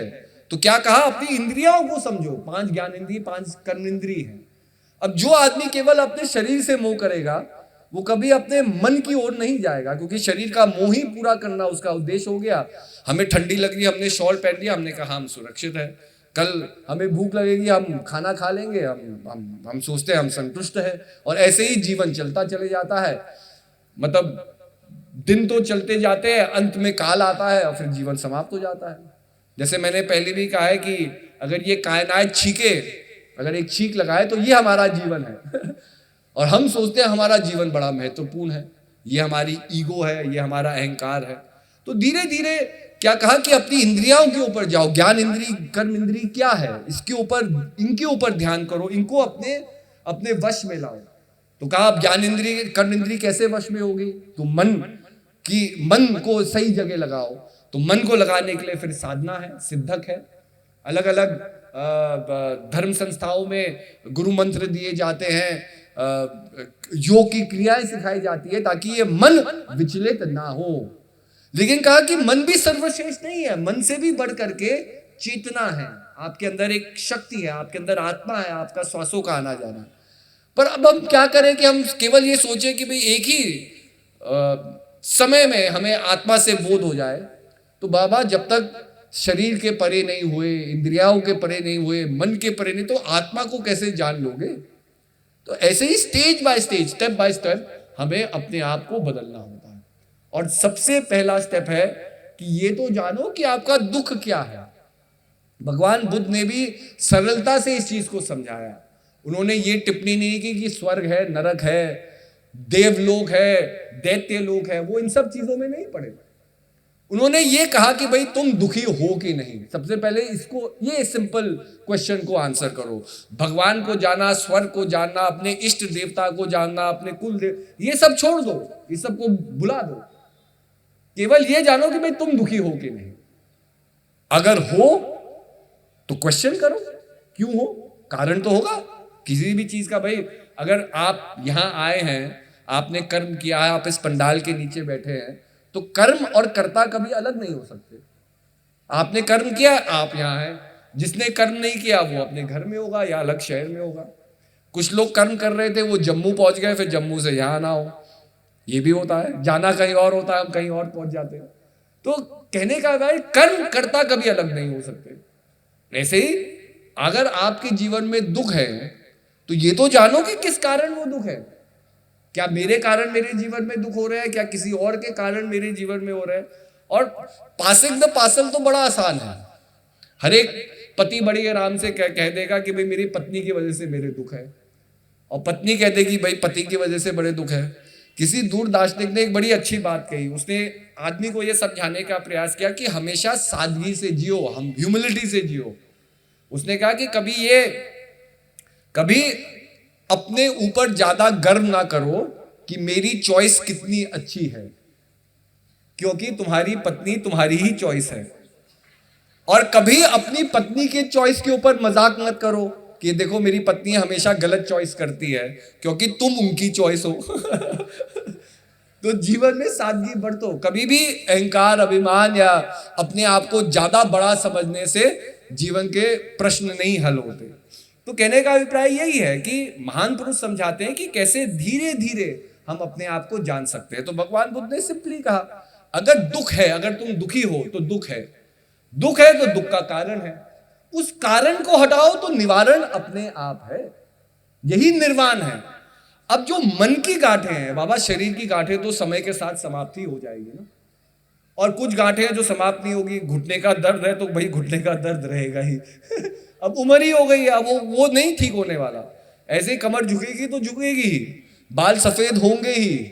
Speaker 1: तो क्या कहा, अपनी इंद्रियों को समझो। 5 ज्ञान इंद्रिय, 5 कर्म इंद्रिय है। अब जो आदमी केवल अपने शरीर से मोह करेगा, वो कभी अपने मन की ओर नहीं जाएगा, क्योंकि शरीर का मोह ही पूरा करना उसका उद्देश्य हो गया। हमें ठंडी लग रही है, हमने शॉल पहन लिया, हमने कहा हम सुरक्षित है। कल हमें भूख लगेगी, हम खाना खा लेंगे, हम सोचते हैं हम संतुष्ट है, और ऐसे ही जीवन चलता चले जाता है। मतलब दिन तो चलते जाते हैं, अंत में काल आता है और फिर जीवन समाप्त हो जाता है। जैसे मैंने पहले भी कहा है कि अगर ये कायनात छीके, अगर एक छींक लगाए तो ये हमारा जीवन है और हम सोचते हैं हमारा जीवन बड़ा महत्वपूर्ण है, ये हमारी ईगो है, ये हमारा अहंकार है। तो धीरे धीरे क्या कहा कि अपनी इंद्रियों के ऊपर जाओ। ज्ञान इंद्रिय, कर्म इंद्रिय क्या है, इसके ऊपर, इनके ऊपर ध्यान करो, इनको अपने अपने वश में लाओ। तो कहा अब ज्ञान इंद्रिय, कर्म इंद्रिय कैसे वश में होगी? तो मन को सही जगह लगाओ। तो मन को लगाने के लिए फिर साधना है, सिद्धक है। अलग अलग धर्म संस्थाओं में गुरु मंत्र दिए जाते हैं, योग की क्रियाएं सिखाई जाती है ताकि ये मन विचलित ना हो। लेकिन कहा कि मन भी सर्वश्रेष्ठ नहीं है, मन से भी बढ़ करके चेतना है, आपके अंदर एक शक्ति है, आपके अंदर आत्मा है, आपका श्वासों का आना जाना। पर अब हम क्या करें कि हम केवल ये सोचें कि भाई एक ही समय में हमें आत्मा से बोध हो जाए। तो बाबा जब तक शरीर के परे नहीं हुए, इंद्रियों के परे नहीं हुए, मन के परे नहीं, तो आत्मा को कैसे जान लोगे? तो ऐसे ही stage by stage, step by step हमें अपने आप को बदलना होता है। और सबसे पहला स्टेप है कि ये तो जानो कि आपका दुख क्या है। भगवान बुद्ध ने भी सरलता से इस चीज को समझाया। उन्होंने ये टिप्पणी नहीं की कि स्वर्ग है, नरक है, देवलोक है, दैत्य लोक है, वो इन सब चीजों में नहीं पड़े। उन्होंने ये कहा कि भाई तुम दुखी हो कि नहीं। सबसे पहले इसको, ये सिंपल क्वेश्चन को आंसर करो। भगवान को जाना, स्वर्ग को जानना, अपने इष्ट देवता को जानना, अपने कुल ये सब छोड़ दो, ये सब को भुला दो। केवल ये जानो कि भाई तुम दुखी हो कि नहीं। अगर हो तो क्वेश्चन करो, क्यों हो? कारण तो होगा किसी भी चीज का। भाई अगर आप यहां आए हैं, आपने कर्म किया है, आप इस पंडाल के नीचे बैठे हैं, तो कर्म और कर्ता कभी अलग नहीं हो सकते। आपने कर्म किया, आप यहां हैं। जिसने कर्म नहीं किया वो अपने घर में होगा या अलग शहर में होगा। कुछ लोग कर्म कर रहे थे, वो जम्मू पहुंच गए, फिर जम्मू से यहां आना हो, ये भी होता है। जाना कहीं और होता है, हम कहीं और पहुंच जाते हैं। तो कहने का भाई कर्म कर्ता कभी अलग नहीं हो सकते। ऐसे ही अगर आपके जीवन में दुख है तो ये तो जानो कि किस कारण वो दुख है। क्या मेरे कारण मेरे जीवन में दुख हो रहा है, क्या किसी और के कारण मेरे जीवन में हो रहा है? और पासिंग द पार्सल तो बड़ा आसान है। हर एक पति बड़ी आराम से कह देगा कि भाई मेरी पत्नी की वजह से मेरे दुख है, और पत्नी कह देगी भाई पति की वजह से बड़े दुख है। किसी दूर दार्शनिक ने एक बड़ी अच्छी बात कही। उसने आदमी को यह समझाने का प्रयास किया कि हमेशा सादगी से जियो, हम ह्यूमिलिटी से जियो। उसने कहा कि कभी अपने ऊपर ज्यादा गर्व ना करो कि मेरी चॉइस कितनी अच्छी है, क्योंकि तुम्हारी पत्नी तुम्हारी ही चॉइस है। और कभी अपनी पत्नी के चॉइस के ऊपर मजाक मत करो कि देखो मेरी पत्नी हमेशा गलत चॉइस करती है, क्योंकि तुम उनकी चॉइस हो। तो जीवन में सादगी बरतो। कभी भी अहंकार, अभिमान या अपने आप को ज्यादा बड़ा समझने से जीवन के प्रश्न नहीं हल होते। तो कहने का अभिप्राय यही है कि महान पुरुष समझाते हैं कि कैसे धीरे धीरे हम अपने आप को जान सकते हैं। तो भगवान बुद्ध ने सिंपली कहा, अगर दुख है, अगर तुम दुखी हो तो दुख है, दुख है तो दुख का कारण है, उस कारण को हटाओ तो निवारण अपने आप है, यही निर्वाण है। अब जो मन की गांठें हैं बाबा, शरीर की गांठें तो समय के साथ समाप्ति हो जाएगी ना, और कुछ गांठें हैं जो समाप्त नहीं होगी। घुटने का दर्द है तो भाई घुटने का दर्द रहेगा ही अब उम्र ही हो गई है, अब वो नहीं ठीक होने वाला। ऐसे ही कमर झुकेगी तो झुकेगी ही, बाल सफेद होंगे ही।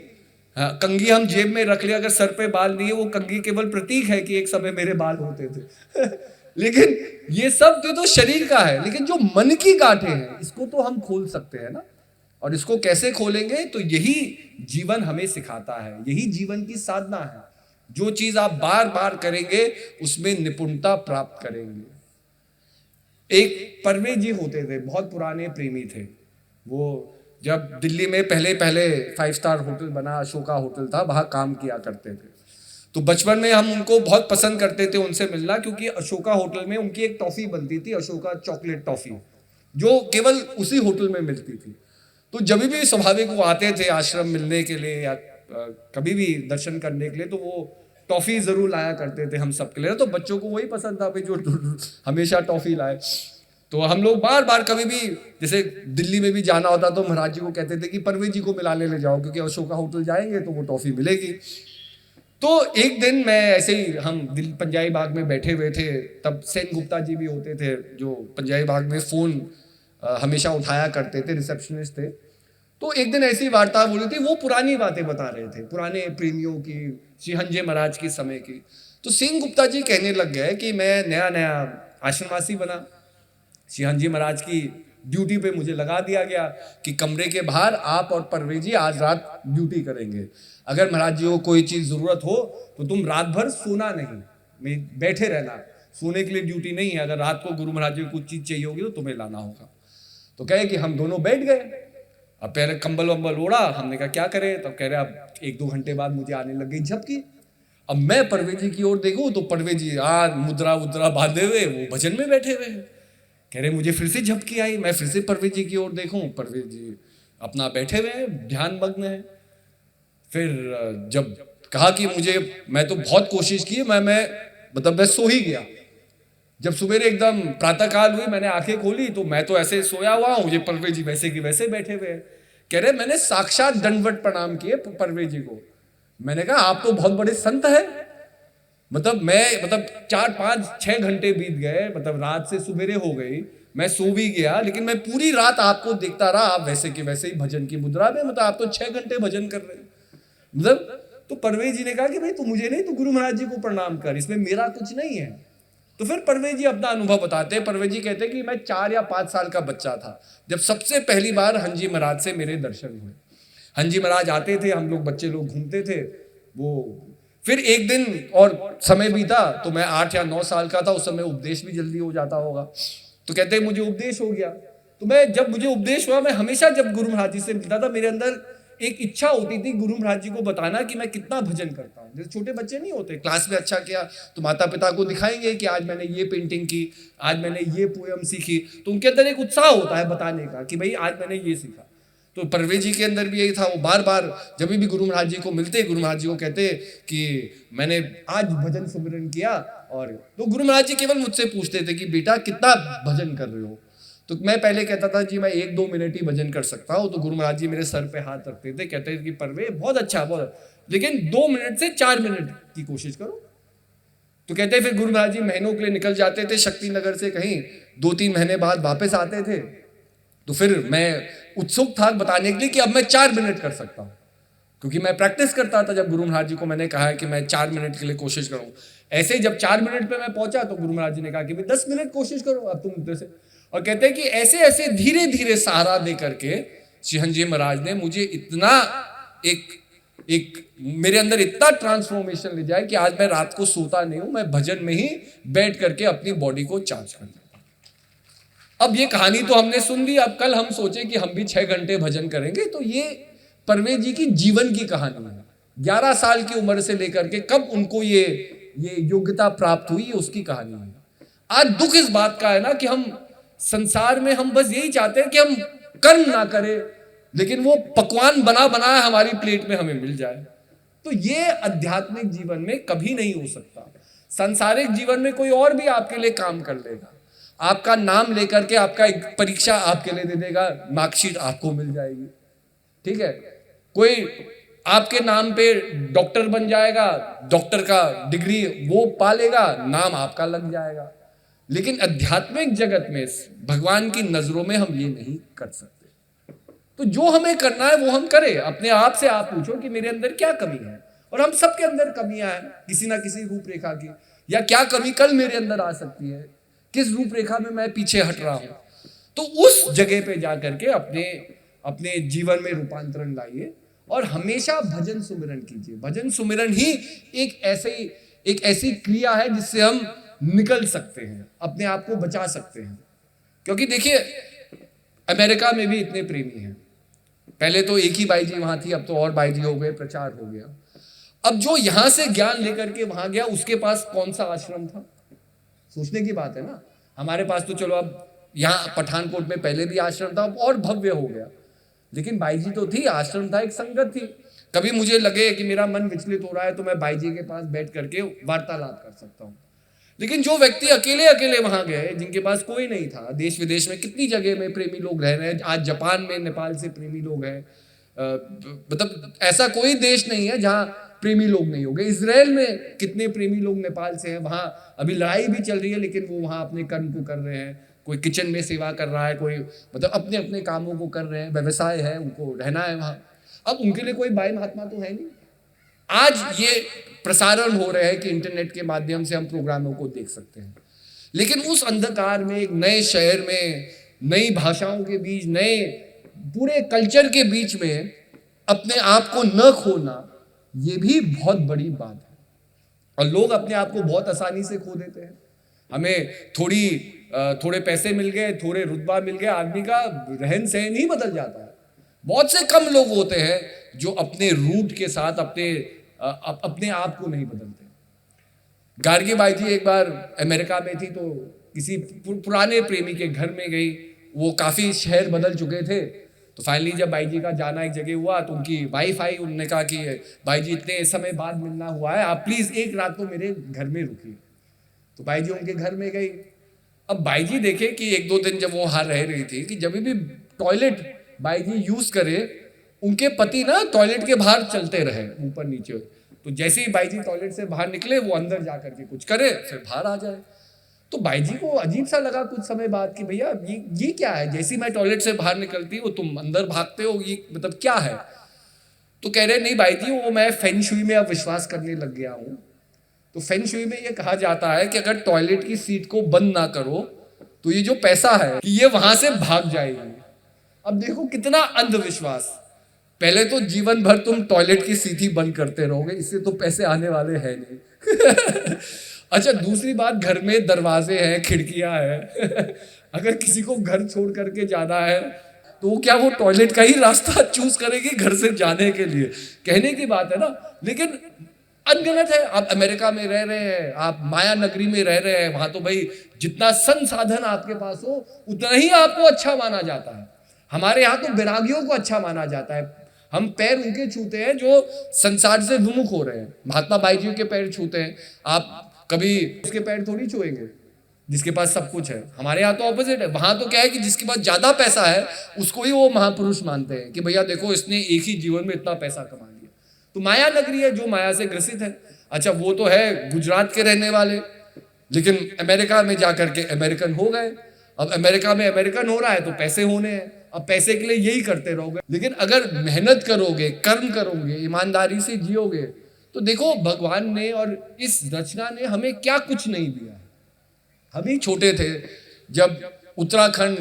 Speaker 1: हाँ, कंघी हम जेब में रख ले, अगर सर पे बाल नहीं है, वो कंघी केवल प्रतीक है कि एक समय मेरे बाल होते थे लेकिन ये सब तो शरीर का है, लेकिन जो मन की गांठें हैं इसको तो हम खोल सकते हैं ना। और इसको कैसे खोलेंगे, तो यही जीवन हमें सिखाता है, यही जीवन की साधना है। जो चीज आप बार बार करेंगे उसमें निपुणता प्राप्त करेंगे। एक परवेज जी होते थे, बहुत पुराने प्रेमी थे। वो जब दिल्ली में पहले 5 स्टार होटल बना, अशोका होटल था, वहां काम किया करते थे। तो बचपन में हम उनको बहुत पसंद करते थे उनसे मिलना, क्योंकि अशोका होटल में उनकी एक टॉफी बनती थी, अशोका चॉकलेट टॉफी, जो केवल उसी होटल में मिलती थी। तो जब भी स्वाभाविक वो आते थे आश्रम मिलने के लिए या कभी भी दर्शन करने के लिए, तो वो टॉफी जरूर लाया करते थे हम सबके लिए। तो बच्चों को वही पसंद था भाई, जो हमेशा टॉफी लाए। तो हम लोग बार बार कभी भी जैसे दिल्ली में भी जाना होता तो महाराज जी को कहते थे कि परवेज जी को मिलाने ले जाओ, क्योंकि अशोका होटल जाएंगे तो वो टॉफी मिलेगी। तो एक दिन मैं ऐसे ही, हम पंजाबी बाग में बैठे हुए थे, तब सेन गुप्ता जी भी होते थे जो पंजाबी बाग में फोन हमेशा उठाया करते थे, रिसेप्शनिस्ट थे। तो एक दिन ऐसी वार्ता हो रही थी, वो पुरानी बातें बता रहे थे, पुराने प्रेमियों की, श्री हंजे महाराज की समय की। तो सेन गुप्ता जी कहने लग गए कि मैं नया नया आश्रमवासी बना, श्री हंजे महाराज की ड्यूटी पे मुझे लगा दिया गया कि कमरे के बाहर आप और परवेज जी आज रात ड्यूटी करेंगे। अगर महाराज जी को कोई चीज जरूरत हो तो तुम रात भर सोना नहीं, बैठे रहना, सोने के लिए ड्यूटी नहीं है। अगर रात को गुरु महाराज जी को कुछ चीज चाहिए होगी तो तुम्हें लाना होगा। तो कहे कि हम दोनों बैठ गए, अब पहले कंबल वंबल ओढ़ा, हमने कहा क्या करें। तब कह रहे अब 1-2 घंटे बाद मुझे आने लग गई झपकी। अब मैं परवेज जी की ओर देखूं तो परवेज जी आज मुद्रा उद्रा बांधे हुए वो भजन में बैठे हुए हैं। कह रहे मुझे फिर से झपकी आई, मैं फिर से परवेज जी की ओर देखूं, परवेज जी अपना बैठे हुए हैं, ध्यान मग्न है। फिर जब कहा कि मैं तो बहुत कोशिश की, मैं सो ही गया। जब सुबह एकदम प्रातः काल हुई, मैंने आंखें खोली तो मैं तो ऐसे सोया हुआ हूँ, मुझे परवेज जी वैसे की वैसे बैठे हुए हैं। कह रहे मैंने साक्षात दंडवत प्रणाम किए परवेज जी को। मैंने कहा आप तो बहुत बड़े संत हैं। 4-5-6 घंटे बीत गए, रात से सुबेरे हो गई, मैं सो भी गया, लेकिन मैं पूरी रात आपको देखता रहा, आप वैसे के वैसे ही भजन की मुद्रा में, आप तो 6 घंटे भजन कर रहे हैं। तो परवेज जी ने कहा कि भाई तू मुझे नहीं, तू गुरु महाराज जी को प्रणाम कर, इसमें मेरा कुछ नहीं है। तो फिर परवेज जी अपना अनुभव बताते हैं। परवेज जी कहते हैं कि मैं 4 या 5 साल का बच्चा था जब सबसे पहली बार हंजी महाराज से मेरे दर्शन हुए। हंजी महाराज आते थे, हम लोग बच्चे लोग घूमते थे। वो फिर एक दिन और समय बीता तो मैं 8 या 9 साल का था, उस समय उपदेश भी जल्दी हो जाता होगा। तो कहते हैं मुझे उपदेश हो गया। तो जब मुझे उपदेश हुआ, मैं हमेशा जब गुरु महाराज जी से मिलता था, मेरे अंदर एक इच्छा होती थी गुरु महाराज जी को बताना कि मैं कितना भजन करता हूँ। जैसे छोटे बच्चे नहीं होते, क्लास में अच्छा किया तो माता पिता को दिखाएंगे कि आज मैंने ये पेंटिंग की, आज मैंने ये पोयम सीखी, तो उनके अंदर एक उत्साह होता है बताने का कि भाई आज मैंने ये सीखा। तो परवेज जी के अंदर भी यही था, वो बार बार जब भी गुरु महाराज जी को मिलते, गुरु महाराज जी को कहते कि मैंने आज भजन सुमिरन किया। और तो गुरु महाराज जी केवल मुझसे पूछते थे कि बेटा कितना भजन कर रहे हो। तो मैं पहले कहता था जी मैं 1-2 मिनट ही भजन कर सकता हूँ। तो गुरु महाराज जी मेरे सर पे हाथ रखते थे, कहते थे कि परवे बहुत अच्छा, लेकिन 2 मिनट से 4 मिनट की कोशिश करो। तो कहते फिर गुरु महाराज जी महीनों के लिए निकल जाते थे शक्ति नगर से, कहीं 2-3 महीने बाद वापस आते थे। तो फिर मैं उत्सुक था बताने के लिए कि अब मैं 4 मिनट कर सकता हूँ, क्योंकि मैं प्रैक्टिस करता था। जब गुरु महाराज जी को मैंने कहा कि मैं 4 मिनट के लिए कोशिश करूँ, ऐसे ही जब 4 मिनट पे मैं पहुंचा तो गुरु महाराज जी ने कहा कि 10 मिनट कोशिश करो अब तुम उधर से। और कहते हैं कि ऐसे ऐसे धीरे धीरे सहारा दे करके श्री हंजी महाराज ने मुझे इतना एक मेरे अंदर इतना ट्रांसफॉर्मेशन ले जाए कि आज मैं रात को सोता नहीं हूं, मैं भजन में ही बैठ करके अपनी बॉडी को चार्ज कर लेता हूं। अब ये कहानी तो हमने सुन ली, अब कल हम सोचे कि हम भी 6 घंटे भजन करेंगे। तो ये परवेज जी की जीवन की कहानी है। 11 साल की उम्र से लेकर के कब उनको ये योग्यता प्राप्त हुई, उसकी कहानी है। आज दुख इस बात का है ना कि हम संसार में हम बस यही चाहते हैं कि हम कर्म ना करें, लेकिन वो पकवान बना बनाया हमारी प्लेट में हमें मिल जाए। तो ये आध्यात्मिक जीवन में कभी नहीं हो सकता। सांसारिक जीवन में कोई और भी आपके लिए काम कर लेगा, आपका नाम लेकर के आपका एक परीक्षा आपके लिए दे देगा, मार्कशीट आपको मिल जाएगी, ठीक है। कोई आपके नाम पे डॉक्टर बन जाएगा, डॉक्टर का डिग्री वो पालेगा, नाम आपका लग जाएगा। लेकिन आध्यात्मिक जगत में भगवान की नजरों में हम ये नहीं कर सकते। तो जो हमें करना है वो हम करें। अपने आप से आप पूछो कि मेरे अंदर क्या कमी है, और हम सबके अंदर कमियां हैं किसी ना किसी रूपरेखा की, या क्या कमी कल मेरे अंदर आ सकती है, किस रूपरेखा में मैं पीछे हट रहा हूं। तो उस जगह पे जाकर के अपने अपने जीवन में रूपांतरण लाइए और हमेशा भजन सुमिरन कीजिए। भजन सुमिरन ही एक ऐसी क्रिया है जिससे हम निकल सकते हैं, अपने आप को बचा सकते हैं। क्योंकि देखिए, अमेरिका में भी इतने प्रेमी हैं। पहले तो एक ही बाईजी वहां थी, अब तो और बाईजी हो गए, प्रचार हो गया। अब जो यहां से ज्ञान लेकर के वहां गया, उसके पास कौन सा आश्रम था? सोचने की बात है ना। हमारे पास तो चलो अब यहाँ पठानकोट में पहले भी आश्रम था, और भव्य हो गया, लेकिन बाईजी तो थी, आश्रम था, एक संगत थी। कभी मुझे लगे कि मेरा मन विचलित हो रहा है तो मैं बाईजी के पास बैठ करके वार्तालाप कर सकता हूँ। लेकिन जो व्यक्ति अकेले अकेले वहां गए, जिनके पास कोई नहीं था, देश विदेश में कितनी जगह में प्रेमी लोग रह रहे हैं, आज जापान में नेपाल से प्रेमी लोग हैं, मतलब ऐसा कोई देश नहीं है जहां प्रेमी लोग नहीं होंगे। इजराइल में कितने प्रेमी लोग नेपाल से हैं, वहां अभी लड़ाई भी चल रही है, लेकिन वो वहां अपने कर्म को कर रहे हैं। कोई किचन में सेवा कर रहा है, कोई मतलब अपने अपने कामों को कर रहे हैं, व्यवसाय है, उनको रहना है वहां। अब उनके लिए कोई बाई महात्मा तो है नहीं। आज ये प्रसारण हो रहे हैं कि इंटरनेट के माध्यम से हम प्रोग्रामों को देख सकते हैं, लेकिन उस अंधकार में, एक नए शहर में, नई भाषाओं के बीच, नए पूरे कल्चर के बीच में अपने आप को न खोना, ये भी बहुत बड़ी बात है। और लोग अपने आप को बहुत आसानी से खो देते हैं। हमें थोड़े पैसे मिल गए, थोड़े रुतबा मिल गया, आदमी का रहन सहन ही बदल जाता है। बहुत से कम लोग होते हैं जो अपने रूट के साथ अपने आप को नहीं बदलते। गार्गी बाई जी एक बार अमेरिका में थी, तो किसी पुराने प्रेमी के घर में गई। वो काफी शहर बदल चुके थे। तो फाइनली जब बाई जी का जाना एक जगह हुआ, तो उनकी वाइफ आई। उन्होंने कहा कि बाई जी इतने समय बाद मिलना हुआ है, आप प्लीज एक रात को मेरे घर में रुकिए। तो बाई जी उनके घर में गई। अब बाई जी देखे कि एक दो दिन जब वो वहां रह रही थी, कि जब भी टॉयलेट बाई जी यूज करे, उनके पति ना टॉयलेट के बाहर चलते रहे ऊपर नीचे। तो जैसे ही बाई जी टॉयलेट से बाहर निकले, वो अंदर जाकर के कुछ करे, फिर बाहर आ जाए। तो बाई जी को अजीब सा लगा कुछ समय बाद कि भैया ये क्या है, जैसे मैं टॉयलेट से बाहर निकलती हूँ तुम अंदर भागते हो, ये मतलब क्या है? तो कह रहे नहीं बाई जी, वो मैं फेंग शुई में अब विश्वास करने लग गया हूँ। तो फेंग शुई में ये कहा जाता है कि अगर टॉयलेट की सीट को बंद ना करो तो ये जो पैसा है कि ये वहां से भाग जाएगी। अब देखो कितना अंधविश्वास। पहले तो जीवन भर तुम टॉयलेट की सीट ही बंद करते रहोगे, इससे तो पैसे आने वाले हैं नहीं। अच्छा, दूसरी बात, घर में दरवाजे हैं, खिड़कियां हैं। अगर किसी को घर छोड़ करके जाना है तो क्या वो टॉयलेट का ही रास्ता चूज करेगी घर से जाने के लिए? कहने की बात है ना, लेकिन अनगलत है। आप अमेरिका में रह रहे हैं, आप माया नगरी में रह रहे हैं, वहां तो भाई जितना संसाधन आपके पास हो उतना ही आपको अच्छा माना जाता है। हमारे यहाँ तो वैरागियों को अच्छा माना जाता है। हम पैर उनके छूते हैं जो संसार से विमुख हो रहे हैं। महात्मा बाई जी के पैर छूते हैं, आप कभी उसके पैर थोड़ी छुएंगे जिसके पास सब कुछ है। हमारे यहाँ तो ऑपोजिट है। वहां तो क्या है कि जिसके पास ज्यादा पैसा है उसको ही वो महापुरुष मानते हैं कि भैया देखो इसने एक ही जीवन में इतना पैसा कमा लिया। तो माया नगरी है जो माया से ग्रसित है। अच्छा, वो तो है गुजरात के रहने वाले, लेकिन अमेरिका में जाकर के अमेरिकन हो गए। अब अमेरिका में अमेरिकन हो रहा है तो पैसे होने हैं, अब पैसे के लिए यही करते रहोगे। लेकिन अगर मेहनत करोगे, कर्म करोगे, ईमानदारी से जियोगे, तो देखो भगवान ने और इस रचना ने हमें क्या कुछ नहीं दिया। हम ही छोटे थे जब उत्तराखंड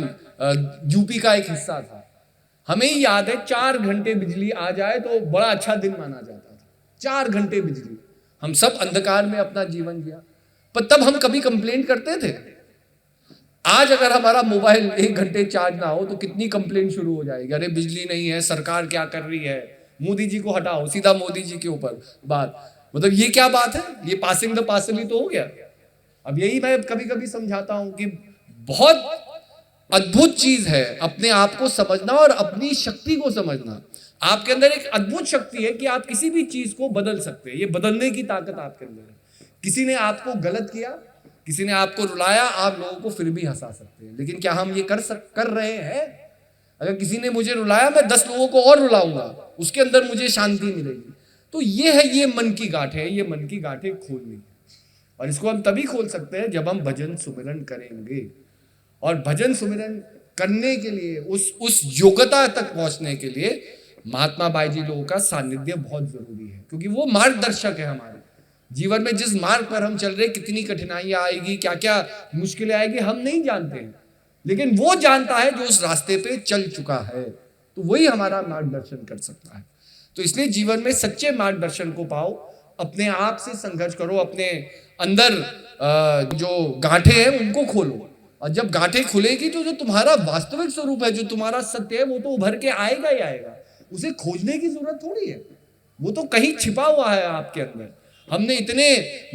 Speaker 1: यूपी का एक हिस्सा था, हमें ही याद है 4 घंटे बिजली आ जाए तो बड़ा अच्छा दिन माना जाता था। 4 घंटे बिजली, हम सब अंधकार में अपना जीवन जिया, पर तब हम कभी कंप्लेंट करते थे? आज अगर हमारा मोबाइल 1 घंटे चार्ज ना हो तो कितनी कंप्लेंट शुरू हो जाएगी, अरे बिजली नहीं है, सरकार क्या कर रही है, मोदी जी को हटाओ, सीधा मोदी जी के ऊपर बात। मतलब ये क्या बात है, ये पासिंग द पार्सल ही तो हो गया। अब यही मैं कभी कभी समझाता हूं कि बहुत
Speaker 2: अद्भुत चीज है अपने आप को समझना और अपनी शक्ति को समझना। आपके अंदर एक अद्भुत शक्ति है कि आप किसी भी चीज को बदल सकते हैं। ये बदलने की ताकत आपके अंदर है। किसी ने आपको गलत किया, किसी ने आपको रुलाया, आप लोगों को फिर भी हंसा सकते हैं। लेकिन क्या हम ये कर रहे हैं? अगर किसी ने मुझे रुलाया, मैं 10 लोगों को और रुलाऊंगा, उसके अंदर मुझे शांति मिलेगी। तो ये है, ये मन की गांठें है, ये मन की गांठें खोलनी है। और इसको हम तभी खोल सकते हैं जब हम भजन सुमिरन करेंगे। और भजन सुमिरन करने के लिए, उस योग्यता तक पहुंचने के लिए महात्मा बाई जी लोगों का सानिध्य बहुत जरूरी है, क्योंकि वो मार्गदर्शक है हमारे जीवन में। जिस मार्ग पर हम चल रहे, कितनी कठिनाइयां आएगी, क्या क्या मुश्किलें आएगी, हम नहीं जानते हैं, लेकिन वो जानता है जो उस रास्ते पे चल चुका है। तो वही हमारा मार्गदर्शन कर सकता है। तो इसलिए जीवन में सच्चे मार्गदर्शन को पाओ, अपने आप से संघर्ष करो, अपने अंदर जो गांठें हैं उनको खोलो। और जब गांठें खुलेगी तो जो तुम्हारा वास्तविक स्वरूप है, जो तुम्हारा सत्य है, वो तो उभर के आएगा ही आएगा। उसे खोजने की जरूरत थोड़ी है, वो तो कहीं छिपा हुआ है आपके अंदर। हमने इतने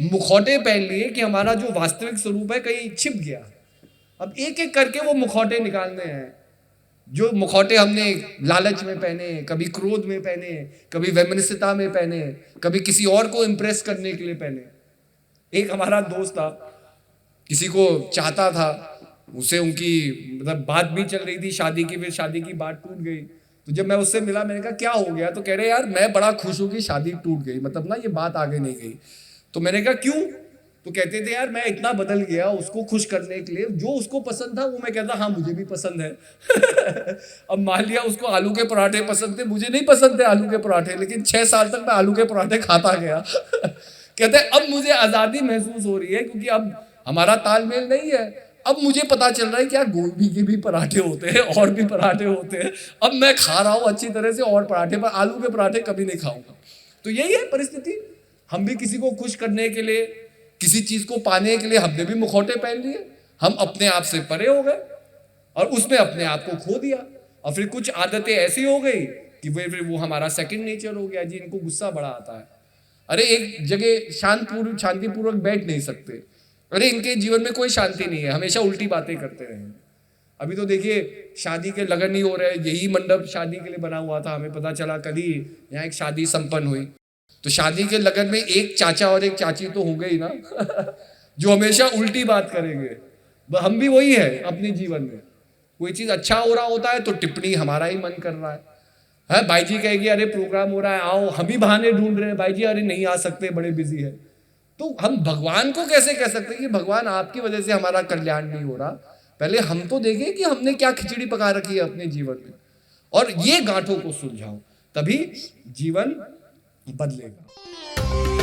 Speaker 2: मुखौटे पहन लिए कि हमारा जो वास्तविक स्वरूप है कहीं छिप गया। अब एक एक करके वो मुखौटे निकालने हैं। जो मुखौटे हमने लालच में पहने, कभी क्रोध में पहने, कभी वैमनस्यता में पहने, कभी किसी और को इम्प्रेस करने के लिए पहने। एक हमारा दोस्त था, किसी को चाहता था, उसे उनकी मतलब बात भी चल रही थी शादी की, फिर शादी की बात टूट गई। तो जब मैं उससे मिला, मैंने कहा क्या हो गया? तो कह रहे यार मैं बड़ा खुश हूं कि शादी टूट गई, मतलब ना ये बात आगे नहीं गई। तो मैंने कहा क्यों? तो कहते थे यार मैं इतना बदल गया उसको खुश करने के लिए, जो उसको पसंद था वो मैं कहता हाँ मुझे भी पसंद है। अब मान लिया उसको आलू के पराठे पसंद थे, मुझे नहीं पसंद थे आलू के पराठे, लेकिन 6 साल तक मैं आलू के पराठे खाता गया। कहते अब मुझे आजादी महसूस हो रही है, क्योंकि अब हमारा तालमेल नहीं है। अब मुझे पता चल रहा है कि यार गोभी के भी पराठे होते हैं और भी पराठे होते हैं। अब मैं खा रहा हूँ अच्छी तरह से और पराठे, पर आलू के पराठे कभी नहीं खाऊंगा। तो यही है परिस्थिति। हम भी किसी को खुश करने के लिए, किसी चीज को पाने के लिए हमने भी मुखौटे पहन लिए। हम अपने आप से परे हो गए और उसमें अपने आप को खो दिया। और फिर कुछ आदतें ऐसी हो गई कि फिर वो हमारा सेकंड नेचर हो गया। जी इनको गुस्सा बड़ा आता है, अरे एक जगह शांतिपूर्वक बैठ नहीं सकते, अरे इनके जीवन में कोई शांति नहीं है, हमेशा उल्टी बातें करते रहे। अभी तो देखिए शादी के लगन नहीं हो रहे, यही मंडप शादी के लिए बना हुआ था। हमें पता चला कल ही यहाँ एक शादी संपन्न हुई। तो शादी के लगन में एक चाचा और एक चाची तो हो गई ना जो हमेशा उल्टी बात करेंगे। हम भी वही है अपने जीवन में। कोई चीज अच्छा हो रहा होता है तो टिप्पणी हमारा ही मन कर रहा है। भाई जी कहेगी अरे प्रोग्राम हो रहा है आओ, हम ही बहाने ढूंढ रहे हैं, भाई जी अरे नहीं आ सकते बड़े बिजी है। तो हम भगवान को कैसे कह सकते हैं कि भगवान आपकी वजह से हमारा कल्याण नहीं हो रहा? पहले हम तो देखें कि हमने क्या खिचड़ी पका रखी है अपने जीवन में, और ये गांठों को सुलझाओ, तभी जीवन बदलेगा।